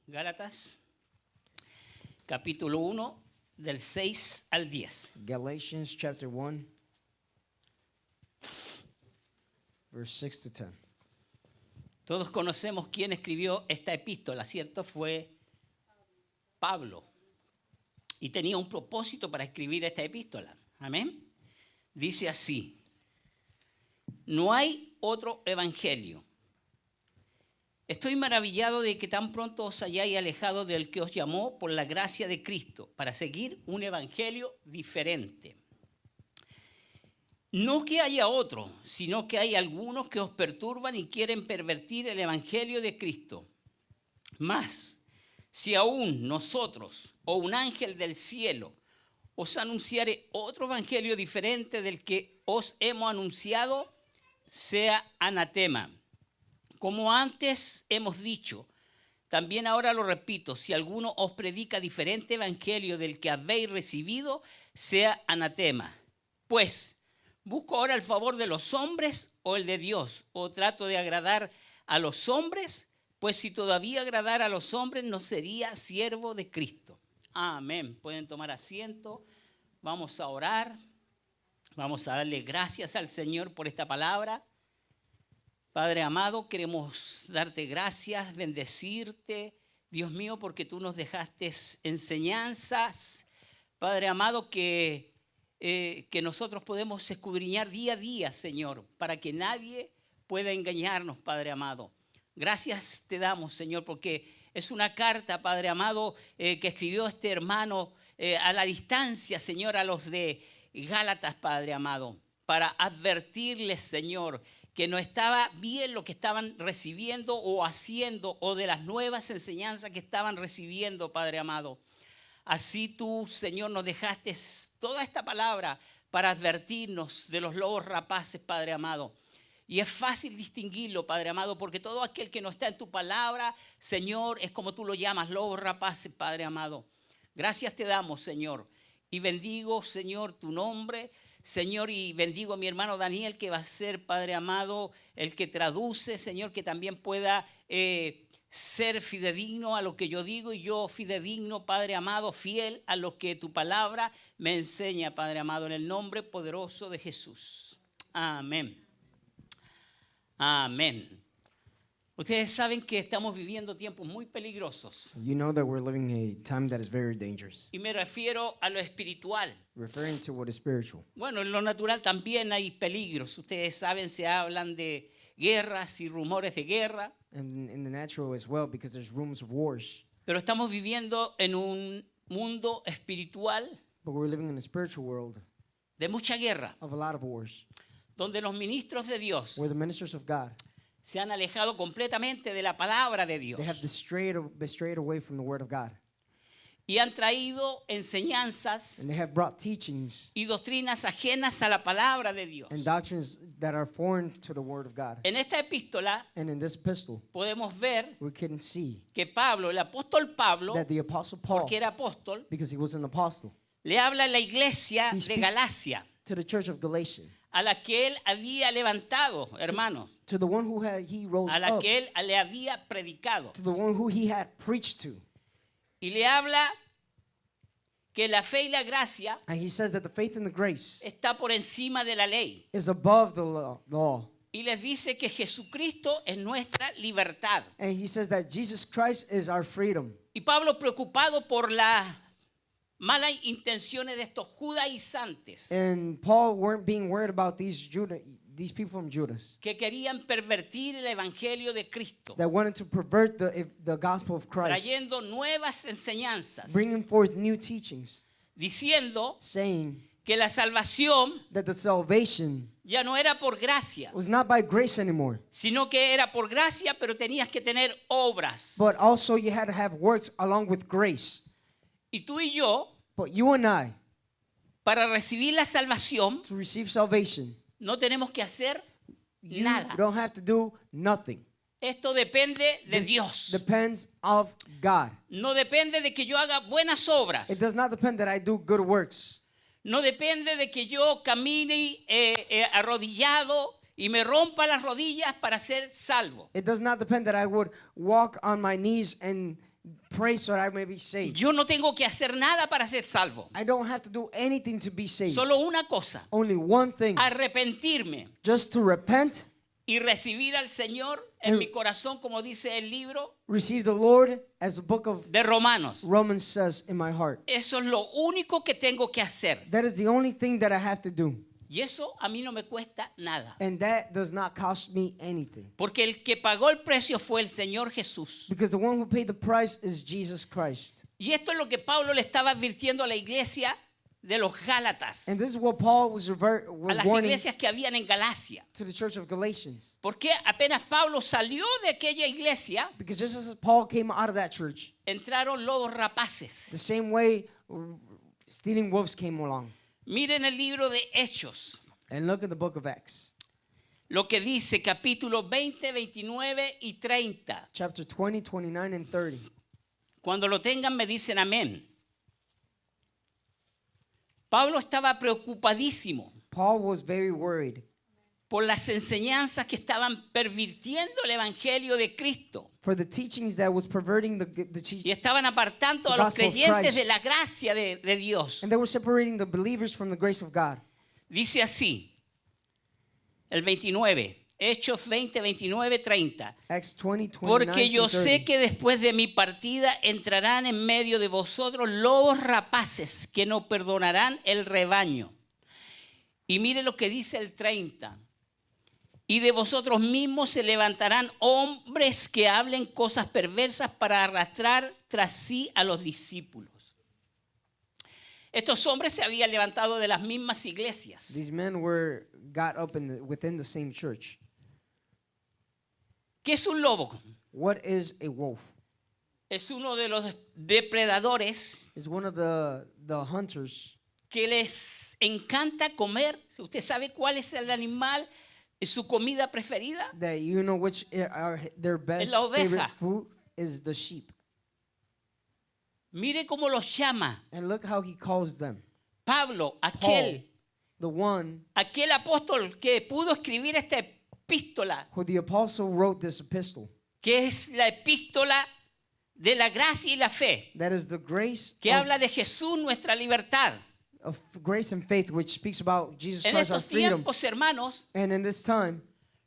Gálatas, capítulo 1, del 6 al 10. Galatians chapter 1, verse 6 to 10. Todos conocemos quién escribió esta epístola, ¿cierto? Fue Pablo. Y tenía un propósito para escribir esta epístola. Amén. Dice así: no hay otro evangelio. Estoy maravillado de que tan pronto os hayáis alejado del que os llamó por la gracia de Cristo para seguir un evangelio diferente. No que haya otro, sino que hay algunos que os perturban y quieren pervertir el evangelio de Cristo. Mas, si aún nosotros o un ángel del cielo os anunciare otro evangelio diferente del que os hemos anunciado, sea anatema. Como antes hemos dicho, también ahora lo repito, si alguno os predica diferente evangelio del que habéis recibido, sea anatema. Pues, ¿busco ahora el favor de los hombres o el de Dios? ¿O trato de agradar a los hombres? Pues si todavía agradara a los hombres, no sería siervo de Cristo. Amén. Pueden tomar asiento. Vamos a orar. Vamos a darle gracias al Señor por esta palabra. Padre amado, queremos darte gracias, bendecirte, Dios mío, porque tú nos dejaste enseñanzas, Padre amado, que nosotros podemos escudriñar día a día, Señor, para que nadie pueda engañarnos, Padre amado. Gracias te damos, Señor, porque es una carta, Padre amado, que escribió este hermano a la distancia, Señor, a los de Gálatas, Padre amado, para advertirles, Señor, que no estaba bien lo que estaban recibiendo o haciendo, o de las nuevas enseñanzas que estaban recibiendo, Padre amado. Así tú, Señor, nos dejaste toda esta palabra para advertirnos de los lobos rapaces, Padre amado. Y es fácil distinguirlo, Padre amado, porque todo aquel que no está en tu palabra, Señor, es como tú lo llamas, lobos rapaces, Padre amado. Gracias te damos, Señor. Y bendigo, Señor, tu nombre, Señor, y bendigo a mi hermano Daniel, que va a ser, Padre amado, el que traduce, Señor, que también pueda ser fidedigno a lo que yo digo, y yo fidedigno, Padre amado, fiel a lo que tu palabra me enseña, Padre amado, en el nombre poderoso de Jesús. Amén. Amén. Ustedes saben que estamos viviendo tiempos muy peligrosos. You know that we're living a time that is very dangerous. Y me refiero a lo espiritual. Referring to what is spiritual. Bueno, en lo natural también hay peligros. Ustedes saben, se hablan de guerras y rumores de guerra. And in the natural as well, because there's rumors of wars. Pero estamos viviendo en un mundo espiritual. But we're living in a spiritual world. De mucha guerra. Of a lot of wars. Donde los ministros de Dios. Where the ministers of God. Se han alejado completamente de la palabra de Dios. They have strayed away from the word of God. Y han traído enseñanzas and they have brought teachings y doctrinas ajenas a la palabra de Dios. And doctrines that are foreign to the word of God. En esta epístola and in this epistle, podemos ver we can see que Pablo, el apóstol Pablo, that the apostle Paul, porque era apóstol, because he was an apostle, le habla a la iglesia de Galacia, to the church of Galatia, a la que él había levantado, hermanos, to the one who he rose a la up, que él le había predicado. to the one who he had preached to. Y le habla que la fe y la gracia And he says that the faith and the grace está por encima de la ley. is above the law. Y les dice que Jesucristo es nuestra libertad. And he says that Jesus Christ is our freedom. Y Pablo, preocupado por las malas intenciones de estos judaizantes, And Paul weren't being worried about these people from Judas que querían pervertir el evangelio de Cristo, that wanted to pervert the gospel of Christ, trayendo nuevas enseñanzas, bringing forth new teachings, diciendo saying que la salvación that the salvation ya no era por gracia, was not by grace anymore, sino que era por gracia, pero tenías que tener obras. but also you had to have works along with grace. Y tú y yo, But you and I, para recibir la salvación, to receive salvation, no tenemos que hacer you nada. don't have to do nothing. Esto depende de This Dios. depends of God. No depende de que yo haga buenas obras. It does not depend that I do good works. No depende de que yo camine arrodillado y me rompa las rodillas para ser salvo. It does not depend that I would walk on my knees and pray so that I may be saved. Yo no tengo que hacer nada para ser salvo. I don't have to do anything to be saved. Solo una cosa, Only one thing. arrepentirme Just to repent, y recibir al Señor en And- mi corazón, como dice el libro receive the Lord as the book of de Romanos. Romans says in my heart. Eso es lo único que tengo que hacer. That is the only thing that I have to do. Y eso a mí no me cuesta nada. And that does not cost me anything. Porque el que pagó el precio fue el Señor Jesús. Because the one who paid the price is Jesus Christ. Y esto es lo que Pablo le estaba advirtiendo a la iglesia de los Gálatas, And this is what Paul was a las warning iglesias que habían en Galacia. to the church of Galatians. Porque apenas Pablo salió de aquella iglesia, Because just as Paul came out of that church, entraron lobos rapaces. the same way stealing wolves came along. Miren el libro de Hechos, And look at the book of Acts, lo que dice capítulo 20, 29 y 30. chapter 20, 29, and 30. Cuando lo tengan me dicen amén. Pablo estaba preocupadísimo Paul was very worried por las enseñanzas que estaban pervirtiendo el evangelio de Cristo for the teachings that was perverting the y teaching. estaban apartando The a los gospel of creyentes Christ. de la gracia de Dios. And they were separating the believers from the grace of God. Dice así, el 29, Hechos 20, 29, 30. Acts 20, 29, Porque yo through sé 30. que después de mi partida entrarán en medio de vosotros lobos rapaces que no perdonarán el rebaño. Y mire lo que dice el 30. Y de vosotros mismos se levantarán hombres que hablen cosas perversas para arrastrar tras sí a los discípulos. Estos hombres se habían levantado de las mismas iglesias. These men got up within the same church. ¿Qué es un lobo? What is a wolf? Es uno de los depredadores It's one of the hunters que les encanta comer. ¿Usted sabe cuál es el animal, su comida preferida? that you know which are their best la oveja. favorite food is the sheep. Mire cómo los llama And look how he calls them. Pablo, Paul, aquel apóstol que pudo escribir esta epístola, who the apostle wrote this epistle, que es la epístola de la gracia y la fe, that is the grace que habla de Jesús, nuestra libertad. of grace and faith, which speaks about Jesus En Christ, our estos freedom. tiempos, hermanos, And in this time,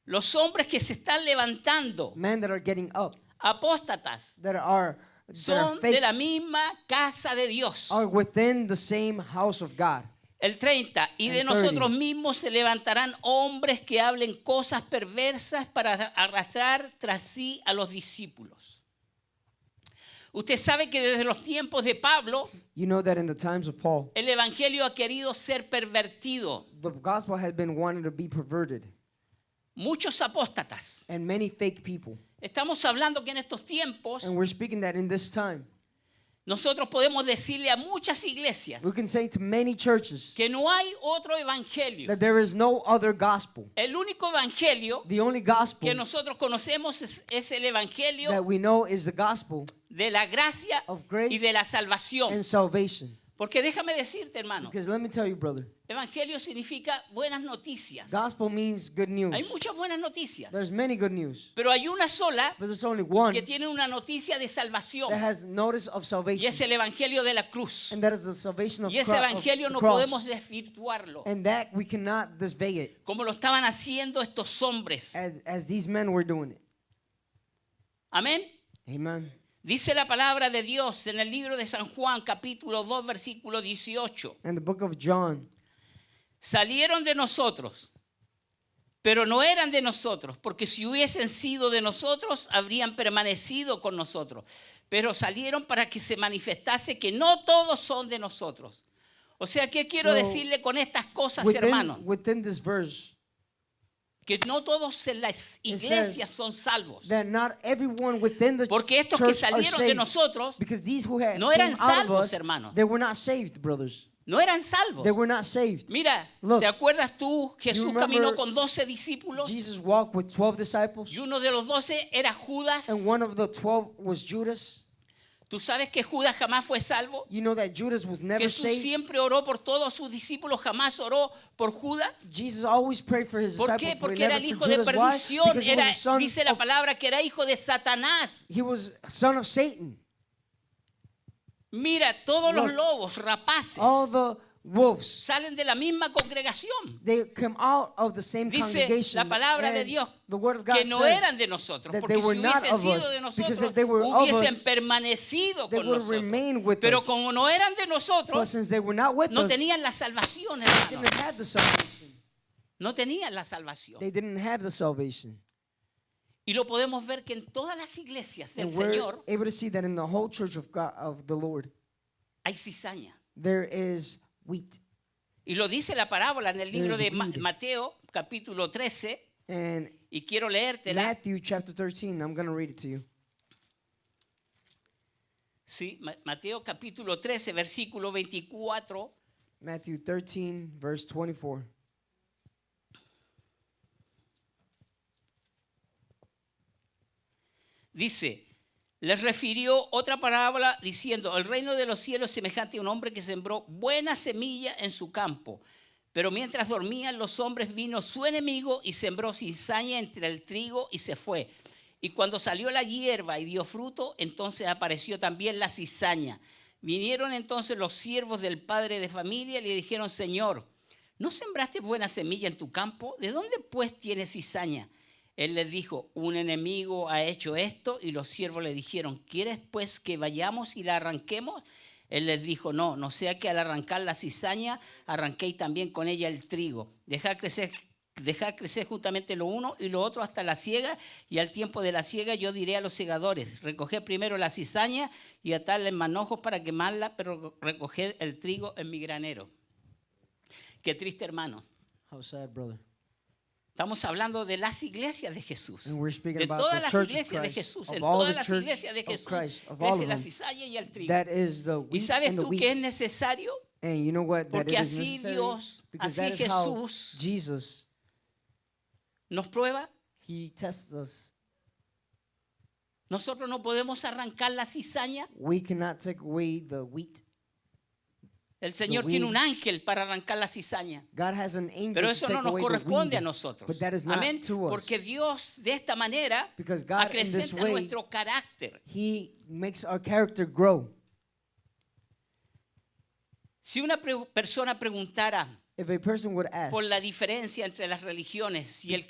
los hombres que se están levantando, men that are getting up, apóstatas, that are son de fake, la misma casa de Dios. are within the same house of God. El 30, y de El 30. nosotros mismos se levantarán hombres que hablen cosas perversas para arrastrar tras sí a los discípulos. Usted sabe que desde los tiempos de Pablo, You know that in the times of Paul, el evangelio ha querido ser pervertido. the gospel had been wanted to be perverted, Muchos apóstatas. and many fake people. Estamos hablando que en estos tiempos And we're speaking that in this time, nosotros podemos decirle a muchas iglesias we can say to many churches que no hay otro evangelio. that there is no other gospel. El único evangelio The only gospel que nosotros conocemos es el evangelio that we know is the gospel de la gracia of grace y de la salvación. and salvation. Porque déjame decirte, hermano, Because let me tell you, brother, evangelio significa buenas noticias. gospel means good news. Hay muchas buenas noticias, There's many good news, pero hay una sola but there's only one que tiene una noticia de salvación, that has notice of y salvation, es el evangelio de la cruz. and that is the salvation of Y ese Christ. evangelio no Cross. podemos desvirtuarlo, And that we cannot display it como lo estaban haciendo estos hombres. as these men were doing it. Amén. Amen. Dice la palabra de Dios en el libro de San Juan, capítulo 2, versículo 18. And the book of John, Salieron de nosotros, pero no eran de nosotros, porque si hubiesen sido de nosotros, habrían permanecido con nosotros. Pero salieron para que se manifestase que no todos son de nosotros. O sea, ¿qué quiero So, decirle con estas cosas, hermanos? within this verse, Que no todos en las iglesias son salvos. that not everyone within the Porque estos que church are salieron de saved. nosotros Because these who had no eran came out of salvos, us, hermanos. they were not saved, brothers. no eran salvos. They were not saved. Mira, Look, ¿te acuerdas tú? Jesús remember caminó con 12 discípulos Jesus walked with 12 disciples, y uno de los 12 era Judas. and one of the 12 was Judas. ¿Tú sabes que Judas jamás fue salvo? You know that Judas was never Jesús saved. siempre oró por todos sus discípulos, jamás oró por Judas. Jesus always prayed for his ¿Por disciples, qué? but Porque he era never el for hijo de Judas. Why? perdición. Because he was Era, a son dice la of, palabra que era hijo de Satanás. he was son of Satan. Mira, todos los Look, lobos rapaces all the wolves, salen de la misma congregación. they come out of the same Dice congregation. la palabra de And Dios the word of God que no says eran de nosotros, that porque they si were not hubiesen of sido us, de because nosotros, if they were of hubiesen us, permanecido they con would have nosotros. remained with Pero us. como no eran de But nosotros, since they were not with no us, tenían la salvación, they hermano. didn't have the salvation. No tenían la salvación. They didn't have the salvation. Y lo podemos ver que en todas las iglesias del And we're Señor able to see that in the whole church of God, of the Lord, hay cizaña. there is wheat. Y lo dice la parábola en el libro de There's weed. Mateo, capítulo 13, And y quiero leértela. Matthew chapter 13, I'm going to read it to you. Sí, Mateo capítulo 13, versículo 24. Matthew 13, verse 24. Dice, les refirió otra parábola diciendo, el reino de los cielos es semejante a un hombre que sembró buena semilla en su campo. Pero mientras dormían los hombres, vino su enemigo y sembró cizaña entre el trigo y se fue. Y cuando salió la hierba y dio fruto, entonces apareció también la cizaña. Vinieron entonces los siervos del padre de familia y le dijeron, Señor, ¿no sembraste buena semilla en tu campo? ¿De dónde pues tienes cizaña? Él les dijo, un enemigo ha hecho esto, y los siervos le dijeron, ¿quieres pues que vayamos y la arranquemos? Él les dijo, no, no sea que al arrancar la cizaña arranquéis también con ella el trigo. Dejad crecer justamente lo uno y lo otro hasta la siega, y al tiempo de la siega yo diré a los segadores, recoged primero la cizaña y atadla en manojos para quemarla, pero recoged el trigo en mi granero. Qué triste, hermano. How sad, brother. Estamos hablando de las iglesias de Jesús. And we're speaking De about todas the las church of iglesias de Christ, Jesús. of En all todas the las church iglesias de of Jesús Christ, of all crece of la them. cizaña y el trigo. That is the ¿Y wheat sabes and the tú que es wheat. necesario? And you know what? That Porque it is así necessary. Dios, Because así that is how Jesús Jesus, nos prueba. He tests us. Nosotros no podemos arrancar la cizaña. We cannot take away the wheat. El Señor weed. tiene un ángel para arrancar la cizaña. God has an angel Pero to eso take no nos away the corresponde a weed. nosotros. But that is not Amén. to us. Porque Dios de esta manera Because God in this acrecenta way, nuestro carácter. He makes our character grow. Si una persona preguntara If a person would ask por la diferencia entre las religiones y el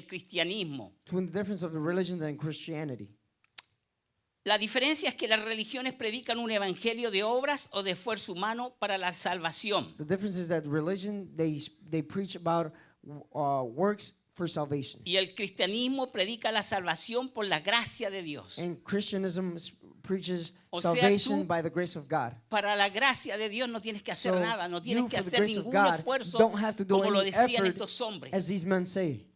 cristianismo, between the difference of the religions and Christianity, la diferencia es que las religiones predican un evangelio de obras o de esfuerzo humano para la salvación. the difference is that religion, they preach about works for salvation. Y el cristianismo predica la salvación por la gracia de Dios. And Christianism preaches O sea, salvation tú- by the grace of God. Para la gracia de Dios no tienes que hacer So, nada, no tienes you, que for the hacer grace of ningún God, esfuerzo don't have to do como lo any decían effort, estos hombres. as these men say.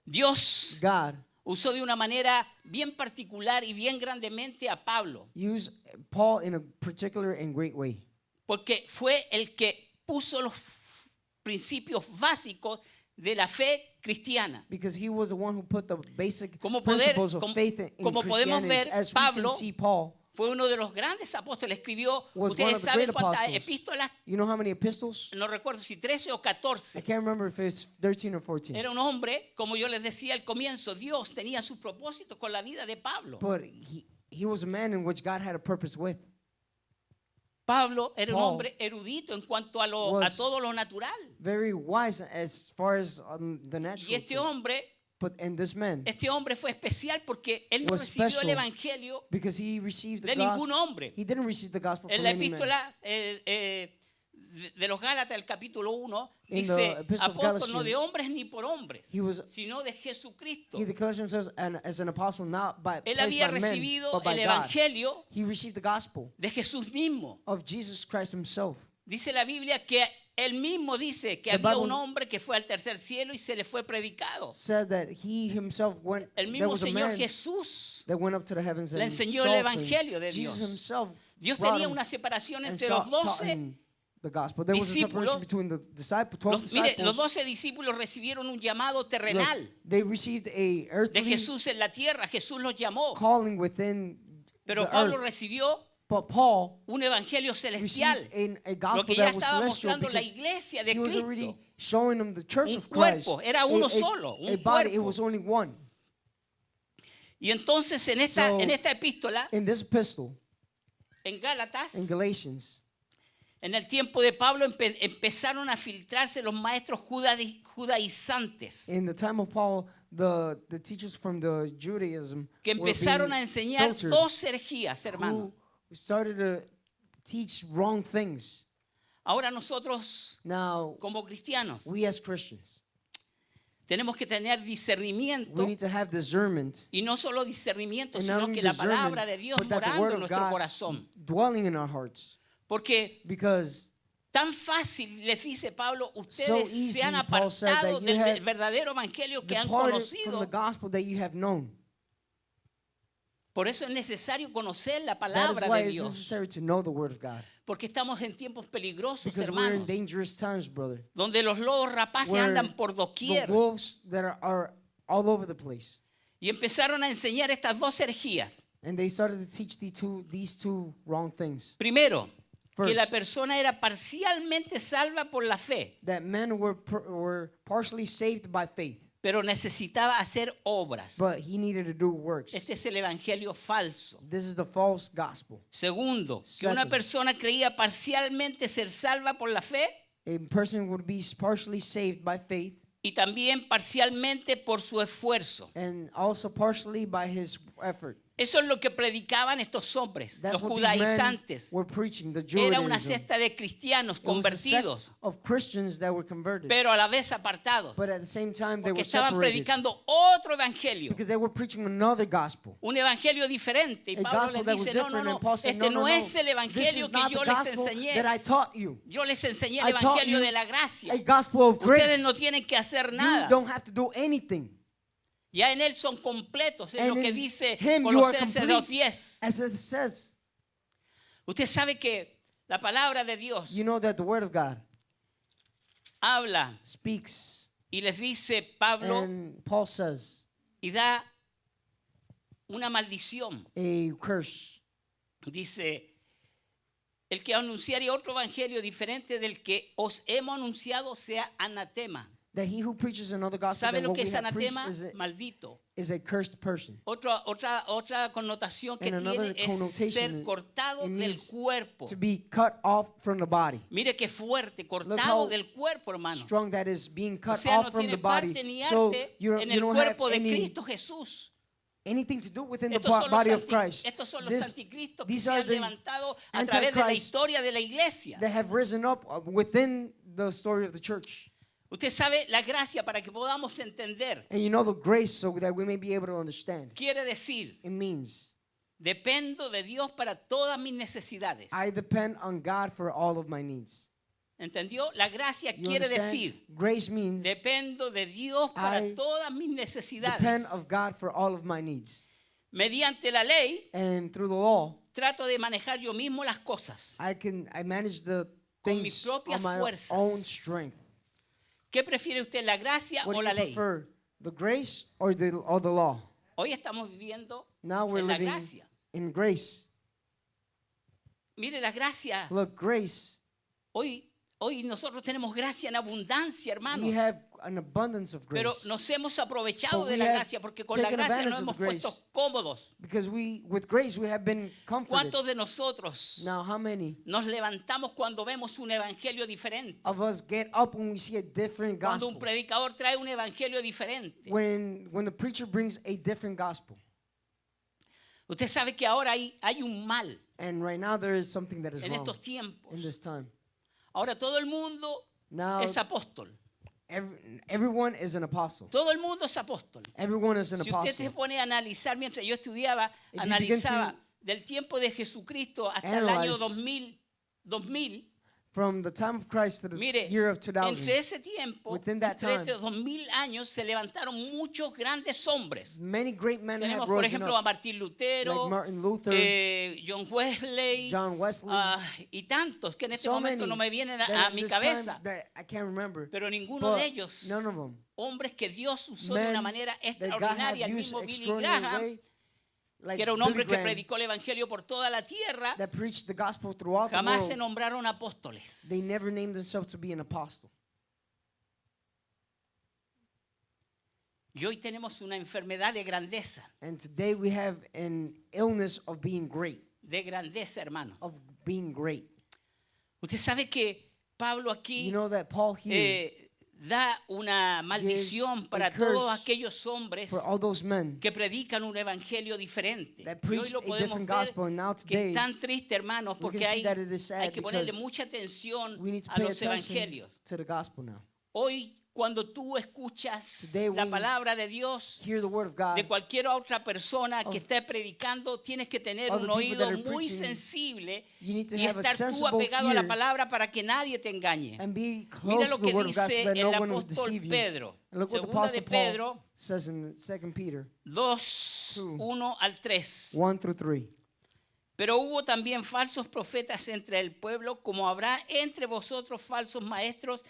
Dios God usó de una manera bien particular y bien grandemente a Pablo, used Paul in a particular and great way. porque fue el que puso los principios básicos de la fe cristiana. Because he was the one who put the basic Como principles of como- faith in como podemos Christianity. ver, As we Pablo can see, Paul Fue uno de los grandes apóstoles, escribió, was one ustedes of the saben great cuántas apostles. epístolas, You know how many epistles? no recuerdo si 13 o I 14. can't remember if it's 13 or 14. Era un hombre, como yo les decía al comienzo, Dios tenía sus propósitos con la vida de Pablo. But he was a man in which God had a purpose with. Pablo era un Paul hombre erudito en cuanto a was todo lo natural. Very wise as far as the natural. Y este hombre this man, fue especial porque él no was recibió el special evangelio because he received the de ningún gospel. hombre. He didn't receive the gospel En from la any man. epístola de los Gálatas, el capítulo 1, In the dice, epistle of apóstol no Galatians, de hombres ni por hombres, He was sino de Jesucristo. he declares himself as an apostle not by Él placed había by men, recibido but by el God. evangelio He received the gospel de Jesús mismo. of Jesus Christ himself. Dice la Biblia que él mismo dice que The había Bible un hombre que fue al tercer cielo y se le fue predicado. Said that he himself went, El there mismo was a Señor man Jesús. that went up to the heavens le and enseñó saw el things. evangelio de Jesus Dios. himself Dios brought tenía him una separación and entre taught los 12. him the gospel. There was a discípulos. separation between the disciples, 12 Mire, los disciples. 12 discípulos recibieron un llamado Look, terrenal they received a de earthly Jesús en la tierra. Jesús los llamó. calling within Pero the Pablo earth. recibió But Paul un evangelio celestial. received a Lo gospel que ya that was estaba celestial mostrando la because iglesia de he was already Cristo. showing them the church Un of Christ. cuerpo, era uno solo, un a body, it cuerpo. was only one. Y entonces en esta epístola, In this epistle, en Gálatas, in Galatians, en el tiempo de Pablo empezaron a filtrarse los maestros judaizantes in the time of Paul, the teachers from the Judaism que were empezaron being a enseñar filtered, dos herejías, hermano. who started to teach wrong things. Ahora nosotros, Now, como cristianos, we as Christians, tenemos que tener we discernimiento, need to have discernment, y no solo discernimiento, and not sino only que la discernment, palabra de Dios but that the morando word en of nuestro God corazón. dwelling in our hearts. Porque Because tan fácil, les dice Pablo, so ustedes easy, se han Paul said, that apartado you del have verdadero evangelio que han departed from conocido. the gospel that you have known. Por eso es necesario conocer la That is palabra why de it's Dios. necessary to know the word of God. Porque estamos en tiempos peligrosos, Because we're in hermanos, dangerous times, brother. donde los lobos rapaces Where andan por the doquier. wolves that are all over the place. Y empezaron a enseñar estas dos herejías. And they started to teach these two wrong things. Primero, que First, la persona era parcialmente salva por la fe, that men were partially saved by faith, pero necesitaba hacer obras. but he needed to do works. Este es el evangelio falso. This is the false gospel. Segundo, que una Second. persona creía parcialmente ser salva por la fe A person would be partially saved by faith y también parcialmente por su esfuerzo. and also partially by his effort. Eso es lo que predicaban estos hombres, That's los what these men judaizantes. were preaching, the Era una Judaism. cesta de cristianos It was a sect convertidos, of Christians that were converted, pero a la vez apartados, but at the same time they porque were estaban separated predicando otro evangelio, because they were preaching another gospel. un evangelio diferente. Y A Pablo gospel les that was dice, no, no, different, no, and Paul said, este no, no no, es el this evangelio is que not yo the les gospel enseñé. that I taught you. Yo les enseñé I el taught evangelio you de la gracia. a gospel of Ustedes grace. no tienen que hacer You nada. don't have to do anything. Ya en él son completos, es lo And que in dice him you are Colosenses complete. 2:10. As it says, Usted sabe que la palabra de Dios you know that the word of God habla speaks, y les dice Pablo and Paul says y da una maldición. a curse. Dice, el que anunciare otro evangelio diferente del que os hemos anunciado sea anatema. That he who preaches another gospel ¿Sabe than lo what que we es have preached anatema? Maldito. is a cursed person. Otra connotación que And another tiene es ser connotation, cortado it del means cuerpo. To be cut off from the body. Mire qué fuerte, Look cortado how del cuerpo, hermano. strong that is, being O cut sea, off no from the tiene body. parte ni So arte you en don't, el you don't have cuerpo de any, Cristo Jesús. anything to do within the Estos son los body of Christ. estos son los This- anticristos que these se are han the levantado a través de la antichrists historia de la iglesia. that have risen up within the story of the church. Usted sabe la gracia para que podamos entender. And you know the grace so that we may be able to understand. Quiere decir, It means dependo de Dios para todas mis necesidades. I depend on God for all of my needs. ¿Entendió? La gracia You quiere understand? decir, Grace means dependo de Dios para I todas mis depend necesidades. of God for all of my needs. Mediante la ley, And through the law, trato de manejar yo mismo las cosas. I manage the Con mis things propias on my fuerzas. own strength. ¿Qué prefiere usted, la gracia What o do la you ley? prefer, the grace or the law? Hoy estamos viviendo Now we're en la living gracia. in grace. Mire, la gracia, Look, grace, hoy nosotros tenemos gracia en abundancia, hermano. we have an abundance of grace. Pero nos hemos aprovechado But de we la have gracia porque con la taken gracia advantage nos of hemos the grace. puesto cómodos. Because with grace we have been comforted. ¿Cuántos de nosotros Now, how many nos levantamos cuando vemos un evangelio diferente? of us get up when we see a different Cuando un gospel? predicador trae un evangelio diferente. When the preacher brings a different gospel. Usted sabe que ahora hay un mal And right now there is something that is en wrong estos tiempos. in this time. Ahora todo el mundo Now es apóstol. everyone is an apostle. Todo el mundo es apóstol. Everyone is an Si usted se apostle. pone a analizar, mientras yo estudiaba, If you analizaba begin del tiempo de Jesucristo hasta el año analyze 2000, From the time of Christ to the mire, year of 2000, entre ese tiempo, Within that entre time, estos 2000 años, se levantaron muchos grandes hombres. many great men Tenemos, have por risen ejemplo, a up, Martín Lutero, like Martin Luther, John Wesley, John Wesley, y tantos que en este so momento many no me vienen that a in mi this cabeza. time that I can't remember, Pero ninguno but de ellos, none of them, hombres que Dios usó de men una manera that God had extraordinaria, el used mismo Billy extraordinary Graham, way, like que era un Billy hombre que Graham, predicó el evangelio por toda la tierra, that preached the gospel throughout the jamás se world. nombraron apóstoles. They never named themselves to be an apostle. Y hoy tenemos una enfermedad de grandeza. And today we have an illness of being great. de grandeza, hermano. of being great. Usted sabe que Pablo aquí You know that Paul here, da una maldición para a todos curse aquellos hombres for all those men que predican un evangelio diferente. that Y hoy preach lo a podemos different ver gospel, and now que today es tan triste, hermanos, we porque can see hay, that it is hay sad que ponerle because mucha atención we need to a pay los attention evangelios. to the gospel now. Hoy, cuando tú escuchas Today la we palabra de Dios, Hear the word of God. de cualquier otra persona que of esté predicando, tienes que tener other un people that oído are muy preaching, sensible You need to y have a estar tú sensible apegado a la ear palabra para que nadie te engañe. and be Mira close lo to the que word of God so dice that no el one will apóstol deceive you. Pedro. And look what the Segunda de Apostle Paul Pedro says in 2 Peter 2, 1 al 3. 1 through 3. Pero hubo también falsos profetas entre el pueblo, como habrá entre vosotros falsos maestros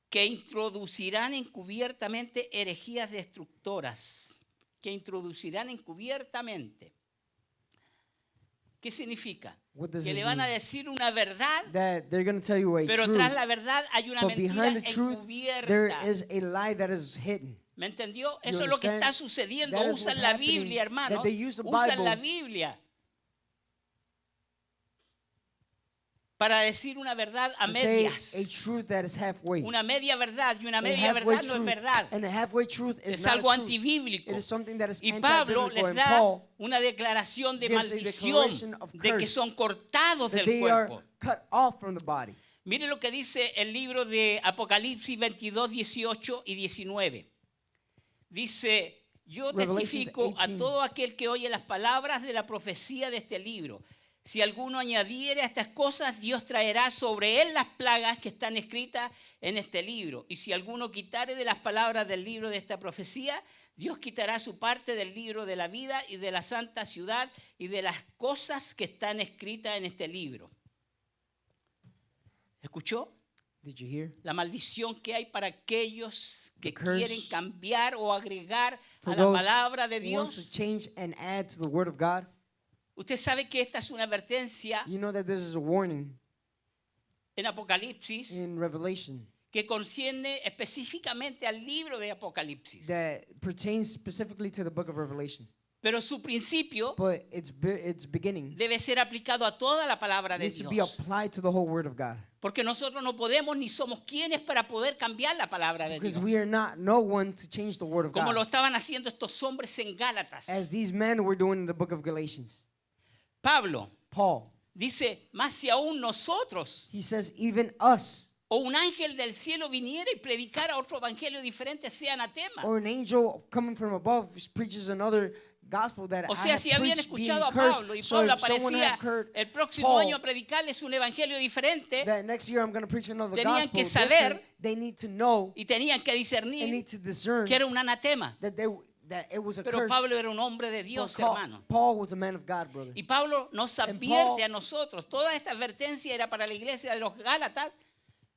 que introducirán encubiertamente herejías destructoras. Que introducirán encubiertamente. ¿Qué significa? What does Que this le van a mean? decir una verdad, That they're going to tell you a pero truth, tras la verdad hay una but mentira behind the truth, there encubierta. is a lie that is hidden. ¿Me entendió? You Eso es lo que understand? está sucediendo. That is Usan what's la happening, Biblia, hermano. that they use the Usan la Bible Biblia para decir una verdad a To say medias. a truth that is halfway. Una media verdad y una A media halfway verdad no es truth, verdad. and a halfway truth is Es not algo a truth. antibíblico. It is something that is Y Pablo anti-biblical, les and da Paul una declaración de gives a maldición declaration of de que curse, son cortados that del they are cuerpo. cut off from the body. Mire lo que dice el libro de Apocalipsis 22, 18 y 19. Dice, yo Revelation testifico a 18. todo aquel que oye las palabras de la profecía de este libro. Si alguno añadiere a estas cosas, Dios traerá sobre él las plagas que están escritas en este libro. Y si alguno quitare de las palabras del libro de esta profecía, Dios quitará su parte del libro de la vida y de la santa ciudad y de las cosas que están escritas en este libro. ¿Escuchó? Did you hear? La maldición que hay para aquellos que The curse quieren cambiar o agregar For a la those palabra de who wants to Dios. change and add to the word of God, Usted sabe que esta es una advertencia you know that this is a warning en Apocalipsis in Revelation que concierne específicamente al libro de Apocalipsis. that pertains specifically to the book of Revelation. Pero su principio But its beginning debe ser aplicado a toda la palabra de needs to be Dios. applied to the whole word of God. Porque nosotros no podemos ni somos quienes para poder cambiar la palabra de Because Dios. we are not no one to change the word of Como lo God. estaban haciendo estos hombres en Gálatas. As these men were doing in the book of Galatians. Pablo Paul, dice, más si aún nosotros he says, even us, o un ángel del cielo viniera y predicara otro evangelio diferente, sea anatema. or an angel coming from above preaches another gospel that O I sea, have si habían preached being escuchado a cursed. Pablo y So Pablo if someone aparecía had heard el próximo Paul, año a predicarles un evangelio diferente that next year I'm going to preach another Tenían gospel que saber different, they need to know y tenían que and discernir need to discern que era un anatema. that it was a Pero curse. Pablo era un hombre de Dios, But hermano. Paul was a man of God, brother. Y Pablo nos And advierte Paul- a nosotros. Toda esta advertencia era para la iglesia de los Gálatas.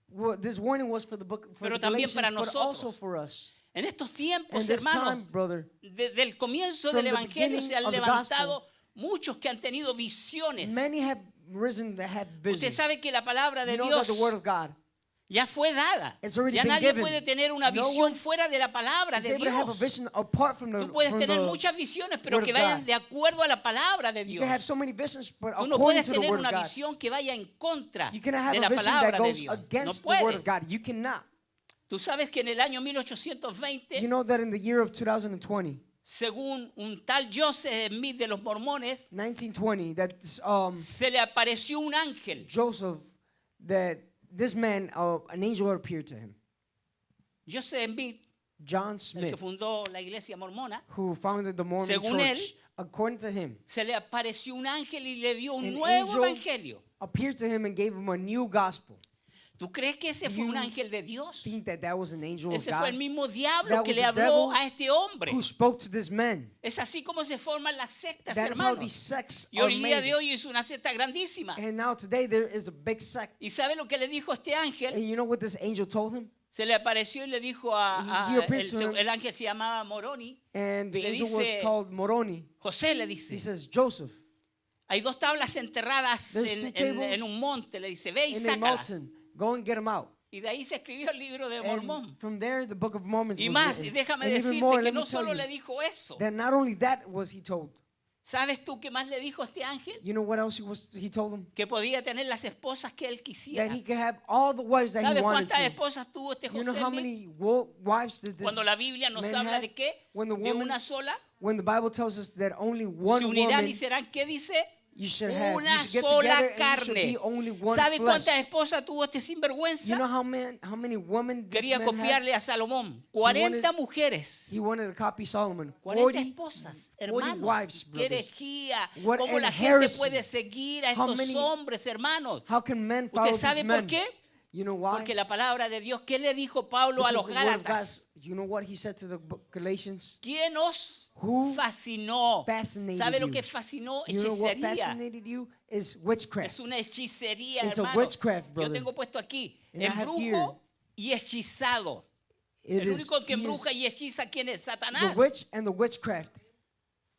Well, this warning was for the book, for Pero the también Galatians, para but nosotros. also for us. En estos In tiempos, this hermanos, time, brother, desde el comienzo from del the evangelio beginning se han of the levantado muchos que han tenido visiones. many have risen that had Usted visions. sabe que la palabra de You know Dios that the word of God ya fue dada. It's already Ya been nadie given. puede tener una No visión one fuera de la palabra is de able to have a Dios. vision apart from the, Tú puedes from tener the muchas visiones, pero word que of vayan God. de acuerdo a la palabra de You can have Dios. so many visions, but Tú no according puedes to the tener word una of God. visión que vaya en contra You cannot have de a la vision that palabra de goes Dios. No against the word puedes. of God. You cannot. Tú sabes que en el año 1820, You know that in the year of 2020, según un tal Joseph Smith de los mormones, 1920, that se le apareció un ángel. Joseph, that this man, an angel appeared to him. Joseph Smith, John el que Smith, fundó la iglesia mormona, who founded the Mormon Según Church, él, according to him, se le apareció un ángel y le dio un An nuevo angel evangelio. appeared to him and gave him a new gospel. ¿Tú crees que ese fue You un ángel de Dios? Think that that was an angel of Ese fue el God mismo diablo That que was le the habló devil a este hombre. who spoke to this man? Es así como se forman las sectas, That is how hermanos. these sects Y are hoy día de made. hoy es una secta grandísima. And now today there is a big sect. ¿Y sabe lo que le dijo este ángel? And you know what this angel told him? Se le apareció y le dijo He appeared to him. el ángel se llamaba Moroni. And the Le angel was dice- called Moroni. José le He dice, says, Joseph, hay dos tablas enterradas There's two tables en un monte. Le dice, ve y in a sácalas. mountain, go and get him out. Y de ahí se escribió el libro de Mormón. And from there, the Book of Mormon Y was más, y written. déjame And even decirte more, que let me no tell solo you, le dijo eso, that not only that was he told, ¿Sabes tú qué más le dijo este ángel? You know what else he told him? Que podía tener las esposas que él That quisiera. he could have all the wives that he ¿Sabes wanted cuántas to. esposas tuvo este You know José how Smith? many wives did this Cuando la Biblia nos man habla had? de qué? When the De woman, una sola. when the Bible tells us that only Se one unirán woman y serán, ¿qué dice? you should have, you Una should get sola together and you should carne. be only one ¿Sabe flesh. cuántas esposas tuvo este You sinvergüenza? know how many women this Quería man had? copiarle a Salomón. 40 mujeres. He wanted to copy Solomon. 40 esposas, 40 hermanos. wives, Qué brothers. herejía. What ¿Cómo an la gente heresy. puede seguir a How estos many- hombres, hermanos? How can men follow ¿Usted sabe these por men? qué? You know why? Porque la palabra de Dios, ¿qué le dijo Pablo a los Because the word of Gálatas? God, you know what he said to the Galatians? ¿Quién os Who fascinó? fascinated ¿Sabe lo you? que fascinó? You know what Hechicería. fascinated you is witchcraft. Es una hechicería, It's a hermano. witchcraft, Yo brother. tengo puesto aquí, And I have embrujo y hechizado. It El is- único que he embruja is y hechiza, ¿quién es? the Satanás. witch and the witchcraft.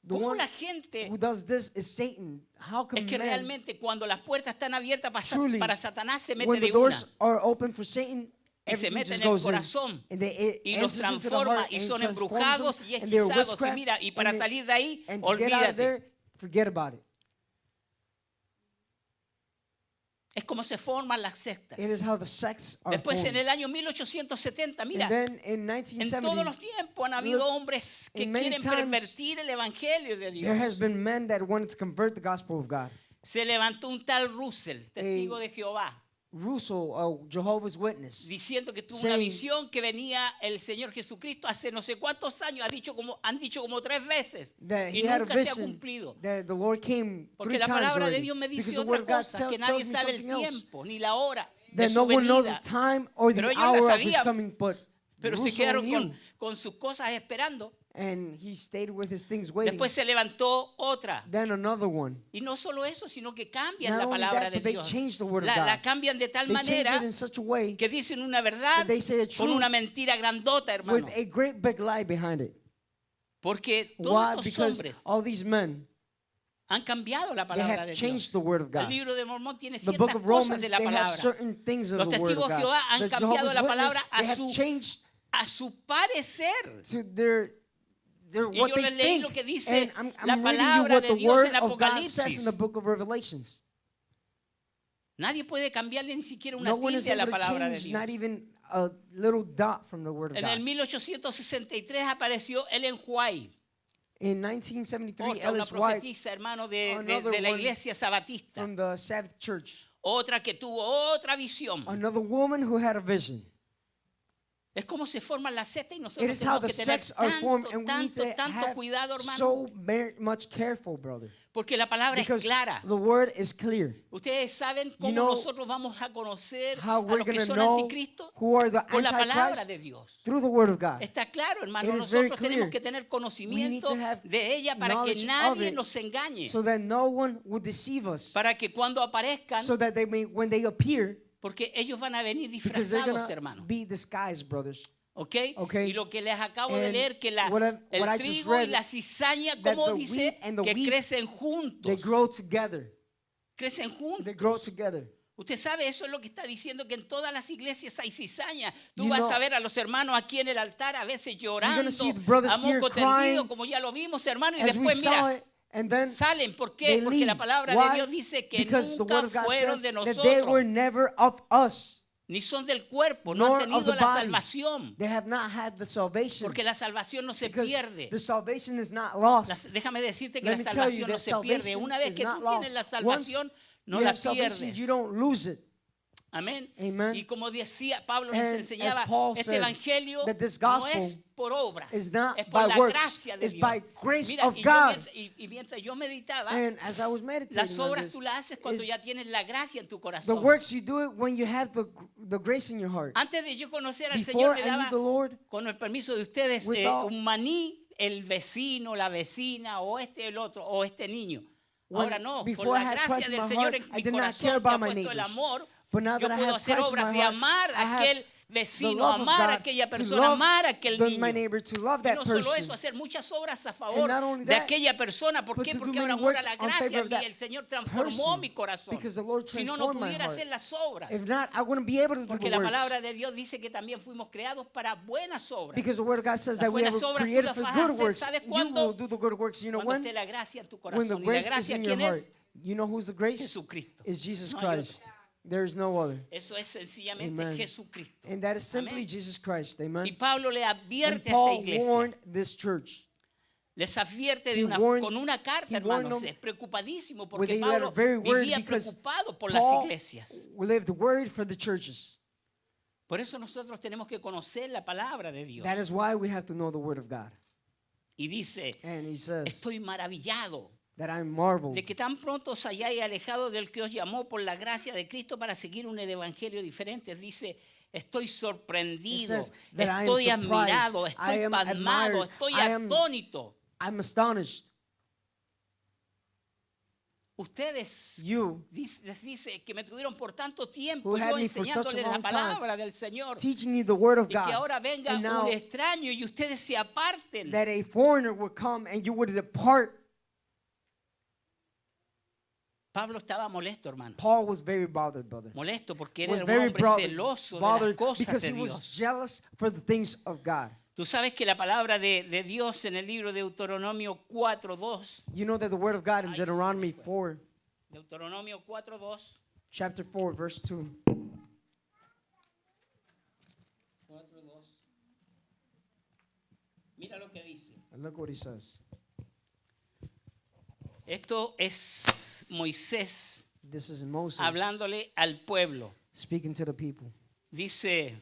The ¿Cómo one la gente who does this is Satan. How es can que men, realmente cuando las puertas están abiertas truly, para Satanás se mete when the de una doors are open for Satan, y se everything mete just en el goes in. corazón And it y los enters into the transforma heart y and son transforms embrujados them, y and they're hechizados. Y witchcraft, mira, y para and salir de ahí, and to get out of olvídate. there, forget about it. Es como se forman las sectas. It is how the sects are Después en formed. el año 1870, mira, And then in en todos 1970, los tiempos han habido look, hombres que in many quieren times, pervertir el evangelio de there has Dios. been men that wanted to convert the gospel of God. Se levantó un tal Russell, testigo de Jehová, Russell, a Jehovah's Witness, diciendo que tuvo una saying- visión que venía el Señor Jesucristo hace no sé cuántos años, han dicho como 3 veces that y he had a nunca se ha vision cumplido. that the Lord came Porque 3 la times palabra de already. Dios me Because dice the otra word of God cosa, que tells nadie me sabe el something else. tiempo ni la hora de That su no one knows the venida. time or the Pero ellos la hour of his sabían, coming, but Pero se Russell quedaron knew, con sus cosas esperando. and he stayed with his things waiting. Después se levantó otra. Then another one. Y no solo eso, sino que cambian Not la only palabra that, de but they Dios. changed the word of La God. cambian de tal They changed manera it in such a way que dicen una verdad that they say the con truth una mentira grandota, with hermano. a great big lie behind it. Porque Why? todos estos Because hombres all these men, han cambiado la they palabra have de Dios. changed the word of El God. libro de Mormón tiene The book ciertas of cosas Romans, de la they have palabra. certain things of Los the word of testigos de God. Jehová han The cambiado Jehovah's la Witness, palabra they have changed a su parecer. to their Y what yo they les leí think. lo que dice And I'm la reading you palabra what de the Dios word en of God says Apocalipsis. in the book of Revelations. Nadie puede cambiarle ni siquiera una No one is tilde a la able to palabra de change Dios. not even a little dot from the word of En el God. 1863 apareció Ellen White, In 1973, otra, una Ellis White profetisa, hermano, de another la one iglesia sabatista. from the Sabbath Church, Otra que tuvo otra visión. another woman who had a vision. Es como se forman las sectas y It nosotros is how tenemos the que tener sects are formed, and we need to tanto have cuidado, hermano, so very much careful, brother, porque la palabra es because clara. the word is clear. Ustedes saben cómo know nosotros vamos a conocer How a we're los que going to son know anticristos who are the por la palabra Antichrist de Dios. through the word of God. Está claro, hermano. It is very Nosotros tenemos clear. que tener We need conocimiento to have de ella para que knowledge of nadie it nos engañe. So that no one would deceive us. Para que cuando aparezcan, So that they may, when they appear, porque ellos van a venir because they're disfrazados, going hermano. to be disguised, brothers. ¿Ok? Okay. Y lo que les acabo de And leer, que what el I just trigo y read, la cizaña, that ¿cómo the dice? wheat and the Que wheat, crecen juntos. They grow together. Crecen juntos. They grow together. Usted sabe, eso es lo que está diciendo, que en todas las iglesias hay cizaña. Tú You vas know, a ver a los hermanos aquí en el altar, a veces llorando, see the brothers a moco here crying, tendido, como ya lo vimos, hermano, y As we después, saw mira, it, and then salen. ¿Por qué? they Porque la leave. palabra de Why? Dios dice que Because the nunca word of God fueron says de that they were nosotros, never of us, ni son del cuerpo, no nor han of tenido the la body. salvación. They have not had the salvation. Porque la salvación no se Because pierde. the salvation is not lost. Déjame decirte que Let la me tell you salvación no that se pierde. salvation Una vez is que tú not tienes lost. la Once salvación, no you la have salvation, pierdes. you don't lose it. Amén. Amen. Y como decía, Pablo les And enseñaba, as Paul este said, evangelio that this no gospel es por obras, is not es por by la works, gracia de it's Dios. by grace Mira, of y, God. y mientras yo meditaba, And as I was meditating las on obras this, tú las haces cuando is ya tienes la gracia en tu the corazón. works you do it when you have the grace in your heart. Antes de yo conocer al Before Señor, me I knew daba, the Lord, con el permiso de ustedes, with all- un maní, el vecino, la vecina, o el otro, o este niño. When- Ahora no, por before I la had gracia Christ in del my Señor heart, en I mi did not care corazón que ha about my puesto el neighbors. amor, But now yo that I puedo have hacer Christ in obras my de heart, amar I a have aquel vecino, love of amar a God, aquella to persona, love amar a aquel my niño. neighbor, to love Y that no solo person. eso, hacer muchas obras a And favor not only de that, aquella persona. ¿Por but qué? to do Porque many ahora mora works la on gracia favor of y that el Señor transformó person, mi corazón. because the Lord Si no, no transformed my pudiera heart. hacer las obras. If not, I wouldn't be able to do Porque the la works. palabra de Dios dice que también fuimos creados para buenas obras. Because the Word of God says Las that we buenas were obras tú created las for vas a good hacer, works. ¿sabes You cuándo? will do the good works. You know Cuando when? esté la gracia en tu When the corazón. ¿Y la grace is gracia in your quién heart. es? You know who's the grace? Jesucristo. Is Jesus No hay Christ. There is no other. Eso es sencillamente Amen. Jesucristo. And that is simply Amén. Jesus Christ. Y Amen. Pablo le And advierte a esta Paul iglesia. warned this church. Les advierte He con una carta, he warned hermanos. them Es preocupadísimo with porque a Pablo letter very word vivía because preocupado por las Paul iglesias. lived worried for the churches. Por eso nosotros tenemos que conocer la palabra de Dios. That is why we have to know the Word of God. Y dice, And he says estoy maravillado that I marvel de que tan pronto os hayáis alejado del que os llamó por la gracia de Cristo para seguir un evangelio diferente. Dice, estoy It sorprendido, says that I am estoy surprised, admirado, I estoy am pasmado, admired, estoy I am- atónito. I'm astonished. Ustedes You les dice que me tuvieron por tanto tiempo who yo had me for such a enseñándoles la long time, palabra del Señor teaching you the Word of y que God, ahora venga and now un extraño y ustedes se aparten. that a foreigner would come and you would depart. Pablo estaba molesto, hermano. Paul was very bothered, brother. Molesto porque era Was un very hombre celoso de las bothered cosas because de he was Dios. jealous for the things of God. Tú sabes que la palabra de Dios en el libro de Deuteronomio 4:2, You know that the Word of God in Ay, Deuteronomy se me 4, Deuteronomio 4:2, chapter 4, verse 2. 4:2. Mira lo que dice. And look what he says. Esto es Moisés This is Moses hablándole al pueblo. speaking to the people. Dice,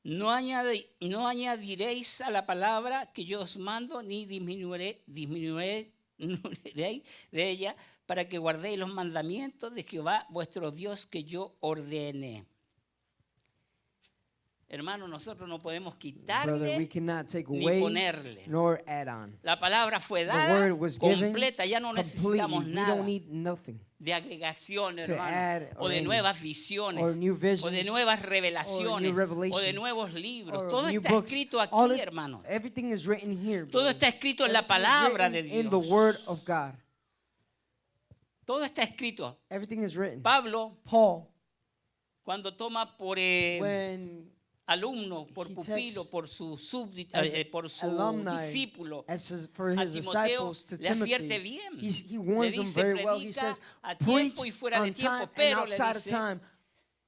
no añadiréis a la palabra que yo os mando, ni disminuiréis de ella, para que guardéis los mandamientos de Jehová vuestro Dios que yo ordené. Hermano, nosotros no podemos Brother, we quitarle cannot take ni away ponerle. nor add on. La palabra fue The dada Word was given completa, ya no necesitamos completely. We nada don't need nothing. de agregación, to hermano, add o or de any- nuevas visiones, or new visions, o de nuevas revelaciones, o de revelations, nuevos libros. or Todo new está books. escrito All aquí, it- hermanos. Everything is written here. Todo brother. está escrito en la Everything is palabra de written in Dios. the Word of God. Todo está escrito. Everything is written. Pablo, Paul, cuando toma por when alumno, por he pupilo, takes por su súbdito, as por su alumni, discípulo, for a his Timoteo disciples to le advierte Timothy, bien. he Le warns them dice, very well. He predica says, a preach tiempo y fuera de on tiempo, time and pero le outside of dice, time.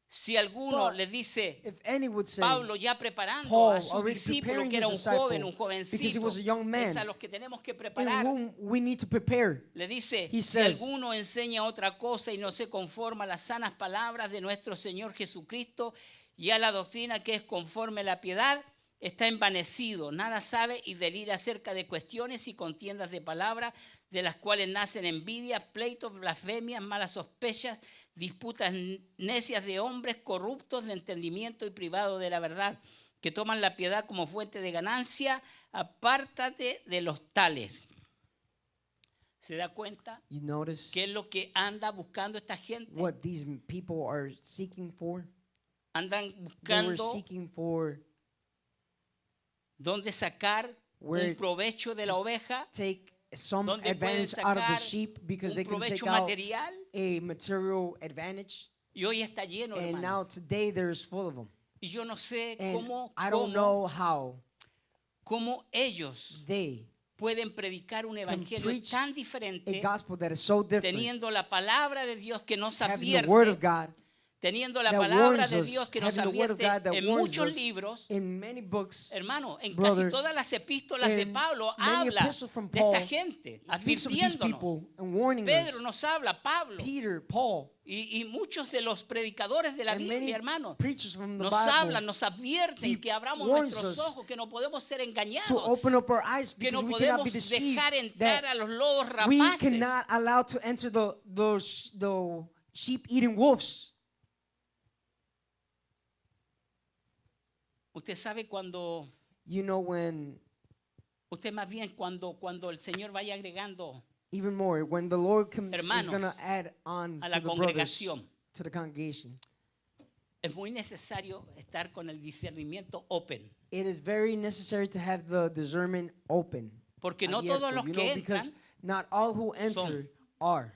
si alguno But le dice, If any would say, Pablo ya preparando Paul a su already discípulo preparing que era his un disciple, joven, un because he jovencito, was a young man, es a los que tenemos que in preparar. whom we need to prepare. Le dice, He si says, alguno enseña otra cosa y no se conforma a las sanas palabras de nuestro Señor Jesucristo y a la doctrina que es conforme a la piedad, está envanecido, nada sabe y delira acerca de cuestiones y contiendas de palabras, de las cuales nacen envidias, pleitos, blasfemias, malas sospechas, disputas necias de hombres corruptos de entendimiento y privados de la verdad, que toman la piedad como fuente de ganancia. Apártate de los tales. ¿Se da cuenta You notice qué es lo que anda buscando esta gente? what these people are seeking for? Andan They were buscando seeking for dónde sacar Where un provecho de la oveja, take some donde pueden advantage out of the sacar sheep because un they can take provecho out material, a material advantage. y hoy está lleno, And now hermanos. today there is full of them. Y yo no sé And I don't know how cómo ellos they pueden predicar un evangelio preach tan a diferente, gospel that is so different, teniendo la palabra de Dios que nos having the word of advierte, God teniendo la that palabra warns de us, Dios que nos having the word of advierte God that en warns muchos us libros. in many books. Hermano, en Brother, casi todas las epístolas de in Pablo many habla epistles from de esta Paul, gente, He speaks of these advirtiéndonos. people and warning Pedro us. nos habla, Pablo, Peter, Paul, y muchos de los predicadores de la and many Biblia, hermano, preachers from the nos Bible hablan, nos advierten He que abramos warns nuestros us ojos, que no podemos ser to engañados, open up our eyes que because no we cannot be podemos deceived, dejar entrar that a los lobos we rapaces. cannot allow to enter the sheep-eating wolves. Usted sabe cuando, You know, when usted más bien cuando el Señor vaya agregando even more, when the Lord is Hermanos, going to add on a to la the brothers, congregación. to the congregation. es muy necesario estar con el discernimiento open. It is very necessary to have the discernment open. Porque no abierto, todos los you que know, because entran, not all who enter are,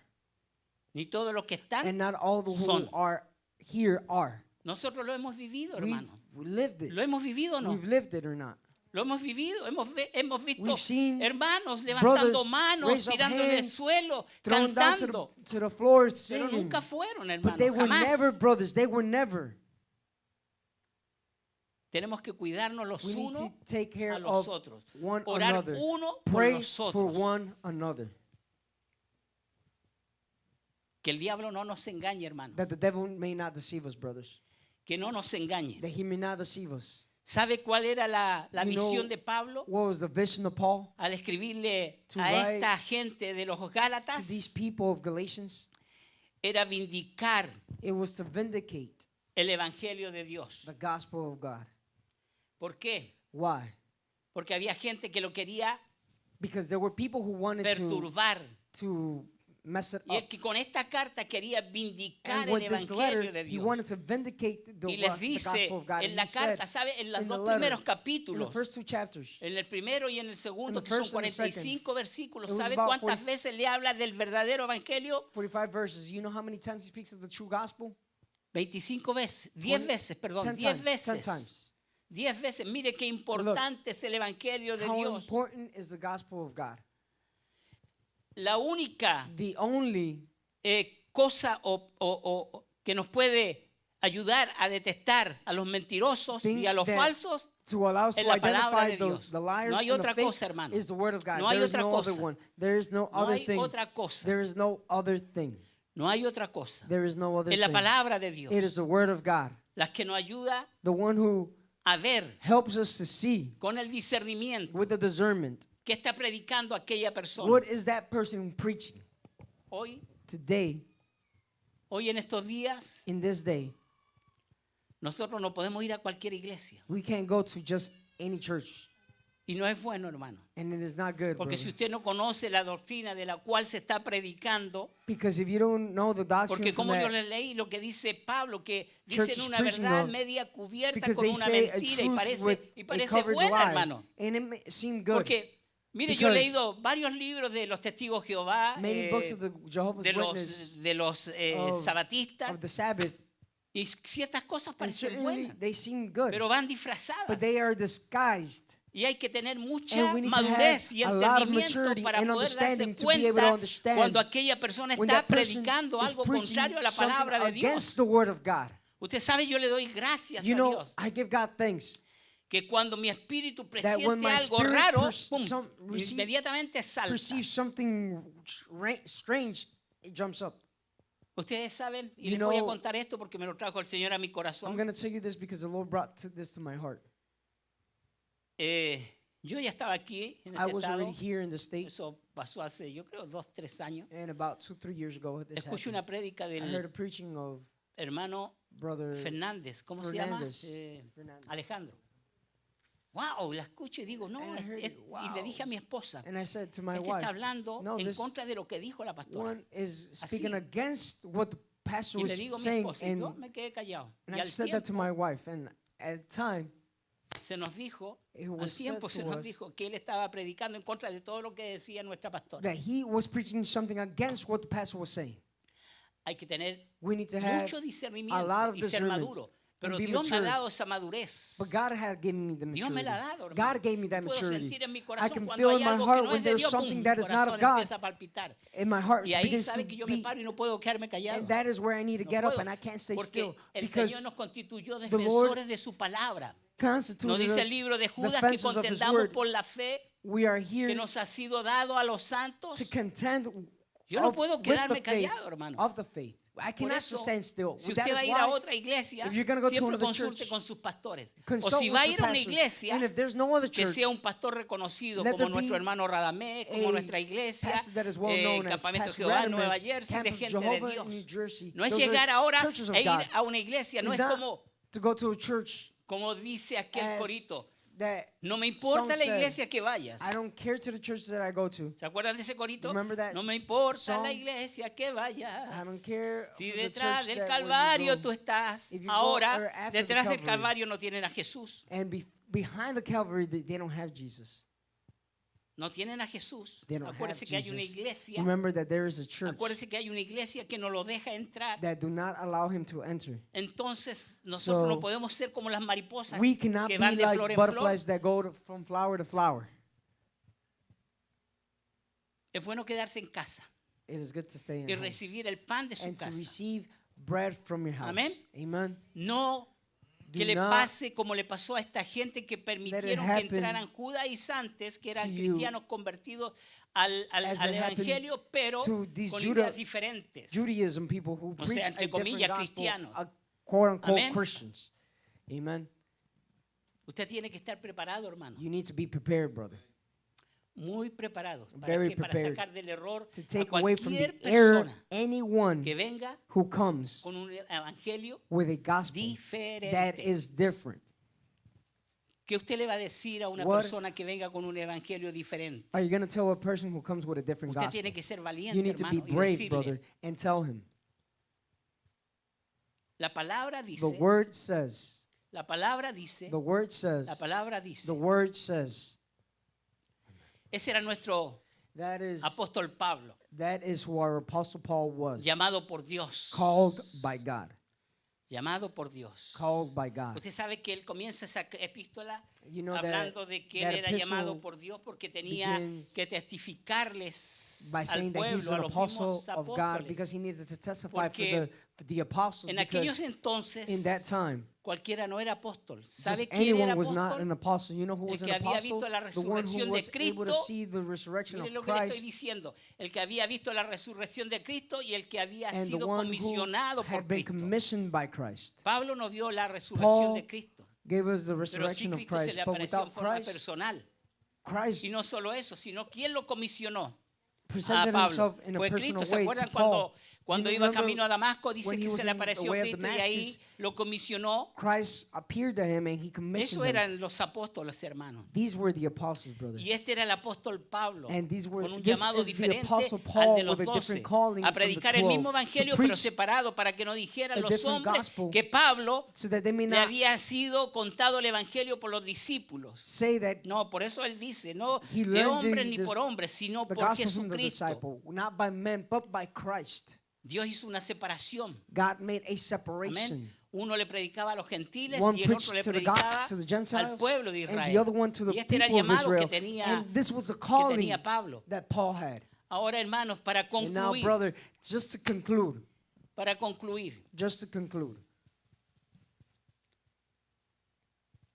ni todos los que están, and not all who son. are here are. nosotros lo hemos vivido, hermano. We lived it. ¿Lo hemos vivido o no? We've lived it or not. Lo hemos vivido, hemos visto We've seen hermanos levantando brothers manos, raise up tirándole al hands, suelo, Thrown down cantando, to the floor pero singing. nunca fueron, But hermano, they were jamás. never brothers. They were never. Tenemos que cuidarnos los We need unos to take care a los of otros, one orar another. uno por Pray los for otros. one another. Que el diablo no nos engañe, hermano, That the devil may not deceive us, brothers. que no nos engañe. That he may not deceive us. ¿Sabe cuál era la You know visión de Pablo what was the vision of Paul al escribirle To a write esta gente de los to Gálatas? these people of Galatians? Era vindicar It was to vindicate el evangelio de Dios. the gospel of God. ¿Por qué? Why? Porque había gente que lo quería Because there were people who wanted perturbar. to mess it Y up. el que con esta carta quería vindicar And el with this letter, evangelio de he Dios. wanted to vindicate Y the les dice gospel of God. en And la he said carta, ¿sabe? En los in the dos letter, primeros in the capítulos, first two chapters, en el primero y en el segundo, In the que son first and the second, 45 versículos, it was ¿sabe about cuántas 40 veces le habla del verdadero evangelio? 45 verses. You know how many times he speaks of the true gospel? 25 veces, 10 veces, perdón, 10 10 times. 10 veces. times. 10 veces. Mire qué importante es el evangelio de How Dios. important is the gospel of God? La única The only cosa que nos puede ayudar a detectar a los mentirosos thing y a los that falsos to allow us es to la palabra identify de Dios. the liars No hay and the otra fake cosa, hermano. is the word of God. No hay There is otra no other cosa. one. There is no No other hay thing. otra cosa. There is no other thing. No hay otra cosa. There is no other Es la thing. palabra de Dios. It is the word of God. La que nos ayuda The one who a ver helps us to see con el discernimiento with the discernment. que está predicando aquella persona. What is that person preaching? Hoy Today, en estos días, in this day, nosotros no podemos ir a cualquier iglesia. we can't go to just any church. Y no es bueno, hermano. And it is not good, Porque brother. si usted no conoce la doctrina de la cual se está predicando, Because if you don't know the doctrine porque from como yo that, les leí lo que dice Pablo, que church dicen is una preaching verdad of, media cubierta because con they una say a mentira truth y with a parece covered buena, lie, hermano. and it may seem good. Porque, mire, yo he Because leído varios libros de los testigos de Jehová, Many books of the Jehovah's Witnesses de los of sabatistas, the Sabbath, y ciertas cosas and parecen certainly buenas, they seem good, pero van disfrazadas. but they are disguised. Y hay que tener mucha And we need to madurez have y a lot of entendimiento maturity para and poder darse understanding to be able to cuenta understand cuando aquella persona when está that person predicando is algo preaching contrario a la something palabra de Dios. against the word of God. Usted sabe, yo le doy gracias You a know, Dios I give God thanks que cuando mi espíritu that when presiente my algo spirit raro, some- receive- inmediatamente salta. perceives something strange, it jumps up. Ustedes saben, y You les voy a know, contar esto porque me lo trajo el Señor a mi I'm corazón. going to tell you this because the Lord brought this to my heart. Yo ya estaba aquí en I este was estado. already here in the state, Eso pasó hace, yo creo, 2, 3 años. and about 2-3 years ago, this Escuché happened. una prédica I heard del a preaching of hermano Brother Fernández. ¿Cómo se llama? Fernández. Alejandro. Wow, la escucho y digo, no, And I heard it, y wow. le dije a mi esposa, And I said to my este wife, está hablando no, en this contra de lo que dijo la pastora. one is speaking Así. against what the pastor Y was le digo a mi saying, esposa, y yo and me quedé callado. Y I al said that to tiempo my wife, and at the time, se nos dijo, it al was said tiempo se to nos us dijo que él estaba predicando en contra de todo lo que decía nuestra pastora. that he was preaching something against what the pastor was saying. Hay que tener We need to have mucho a lot discernimiento of y ser discernment maduro. Pero and be Dios me ha mature. dado esa madurez. But God had given me the Dios me maturity. la ha dado, hermano. God gave me that Puedo maturity. sentir en mi I corazón can cuando feel hay in my algo que heart no when es de there's Dios, something pum, that mi is not corazón of God, empieza a palpitar. and my heart Y ahí begins sabe to que yo me beat. paro y no puedo quedarme callado. And that is where I need to No get up, puedo, and I can't stay porque still el because Señor nos constituyó the Lord defensores de su palabra. Nos constituted dice el us libro de Judas que defenses of His contendamos word. por la fe We are que here nos ha sido dado a los santos. to contend Yo no of- puedo with quedarme the faith, callado, hermano. of the faith. I Por cannot eso, stand still. si That usted va a is ir a why otra iglesia, if you're gonna go to siempre another consulte church, con sus pastores. O consult si with va a your ir a una pastors. iglesia, And if there's no other que church, sea un pastor reconocido let como there nuestro be hermano Radamés, como a nuestra iglesia, pastor that is well known as Campamento Pastor Jehová, Radames, Nueva Jersey, Camp de of gente de Jehovah Dios. in New Jersey. No es Those are llegar ahora churches of e ir God. a una iglesia, no It's es not como to go to a church dice aquel as corito. that No me importa song la said, iglesia que vayas. I don't care to the church that I go to. ¿Se acuerdan de ese corito? Remember that No me importa song? la iglesia que vayas. I don't care Si for the detrás church del that where you Calvario go. tú estás, If you go ahora or after the detrás del Calvary. Calvario no tienen a Jesús. And behind the Calvary, they don't have Jesus. No tienen a Jesús. They don't have Acuérdense que hay una Jesus. iglesia. Remember that there is a church Acuérdense que hay una iglesia que no lo deja entrar. that do not allow him to enter. Entonces nosotros So, no podemos ser como las mariposas We cannot que be van de flor like en flor. butterflies that go from flower to flower. Es bueno quedarse en casa It is good to stay in y home recibir el pan de su and to casa. receive bread from your house. Amén. Amen. No que Do le not pase como le pasó a esta gente que permitieron que happen entraran judaizantes, que eran to you cristianos convertidos al as al it happened evangelio, pero to these con Juda- ideas diferentes. Judaism people who O preach sea, a entre different comillas, gospel, cristianos. quote unquote Amén. Christians. Amen. Usted tiene que estar preparado, hermano. You need to be prepared, brother, Muy preparado. ¿Para Very qué? Para prepared sacar del error to a take away from the cualquier error persona anyone que venga who comes con un evangelio with a gospel that diferente. is different. ¿Qué usted le va a decir a una What- persona que venga con un evangelio diferente? Are you going to tell a person who comes with a different Usted gospel? tiene que ser You valiente, need to be hermano, y brave, decirle. brother, and tell him. La palabra The dice, word says, la palabra dice, the word says, la palabra dice. the word says. Ese era nuestro That is apóstol Pablo, who our apostle Paul was. llamado por Dios. Called by God. Llamado por Dios. Called by God. Usted sabe que él comienza esa epístola You know that, hablando de que that él era llamado epistle por Dios porque tenía begins que testificarles by al saying that he's pueblo, a an los apostle mismos of God because apóstoles. he needed to testify Porque for the apostles En because aquellos entonces, in that time, cualquiera no era apóstol. just ¿Sabe quién era anyone was not apóstol? an apostle. You know who was El an que había apostle? visto la The one who resurrección de was able to Cristo. see the resurrection Mire of lo que le estoy Christ diciendo. El que había visto la resurrección de Cristo y el que había and the sido one who comisionado por had been Cristo. commissioned by Christ. Pablo no vio la resurrección Paul de Cristo, Gave us the pero sí resurrection of Cristo se Christ, le but apareció en without forma Christ, personal. Christ Y no solo eso, sino quién lo comisionó a presented Pablo. himself in a Fue personal Cristo. ¿Se way acuerdan to Paul. cuando You iba remember camino a Damasco? Dice when he que was se le in the apareció way of Cristo y ahí Damascus, lo comisionó. Christ appeared to him and he commissioned Eso him. eran los apóstoles, hermanos. These were the apostles, brother. Y este era el apóstol Pablo, And these were con un this llamado is the diferente apostle al Paul de los with a 12, different calling a from the predicar el 12 mismo to evangelio, pero preach separado, para que no dijeran a los different hombres gospel que Pablo so that they may le not había sido contado el evangelio por los discípulos. say that No, por eso él dice, no he de learned hombres ni this- por hombres, sino the por gospel from the Jesucristo. disciple, not by men, but by Christ. Dios hizo una separación. God made a Amén. separation. Uno le predicaba a los gentiles One y el otro preached le to the predicaba God, to the al Gentiles, pueblo de and the Israel. other one to the Y este era el people of llamado que Israel. tenía, And this was the que calling tenía Pablo. that Paul had. Ahora, hermanos, para And now, concluir, brother, just to conclude,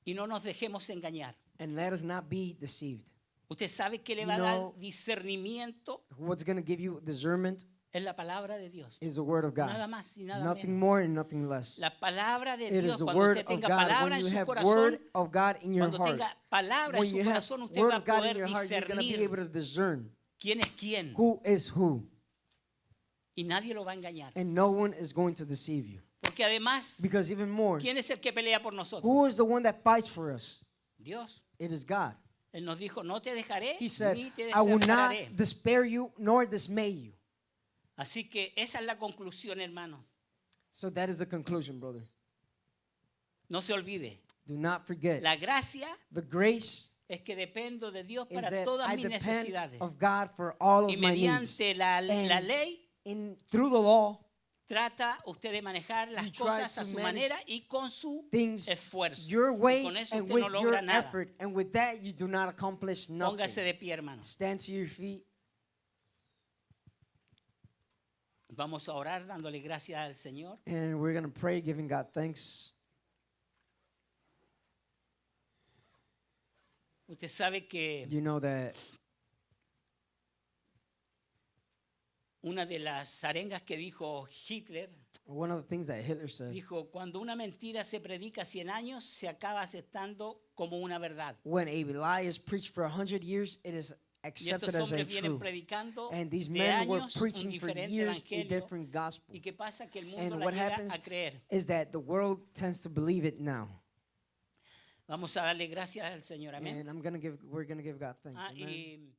y no nos dejemos engañar. and let us not be deceived. Usted sabe que le You va a dar know- discernimiento, What's going to give you discernment es la palabra de Dios. is the word of Nada God. más y nada Nothing menos. more and nothing less. La palabra de It Dios, is the cuando word usted of tenga God. palabra When en you su have corazón, word of God in your cuando heart, tenga palabra en when su you have corazón, usted word va a of God in poder your heart, you're going to be able discernir to discern quién es quién. who is who, Y nadie lo va a engañar. and no one is going to deceive you. Porque además, Because even more, ¿quién es el que pelea por nosotros? who is the one that fights for us? Dios. It is God. Él nos dijo, no te dejaré He said, ni te I will not desampararé. despair you nor dismay you. Así que esa es la conclusión, hermano. So that is the conclusion, brother. No se olvide. Do not forget. La gracia The grace es que dependo de Dios is para that todas I mis depend necesidades. of God for all Y of my needs. mediante la And ley, Through the law, trata usted de manejar las you try cosas a to su manage manera y con su things esfuerzo. your Y way con eso and usted with no your logra nada. effort. And with that, you do not accomplish Póngase nothing. de pie, hermano. Stand to your feet. Vamos a orar dándole gracias al Señor. And we're going to pray, giving God thanks. Usted sabe que You know that una de las arengas que dijo Hitler, one of the things that Hitler said, dijo, cuando una mentira se predica 100 años, se acaba aceptando como una verdad. when a lie is preached for 100 years, it is Y accepted estos as a hombres vienen true. predicando And these de men were años un preaching for diferente years a evangelio. different gospel. ¿Y qué pasa? Que el mundo And la what llega happens a creer. is that the world tends to believe it now. Vamos a darle gracias al Señor. Amén. And we're gonna give God thanks. Ah, Amen. y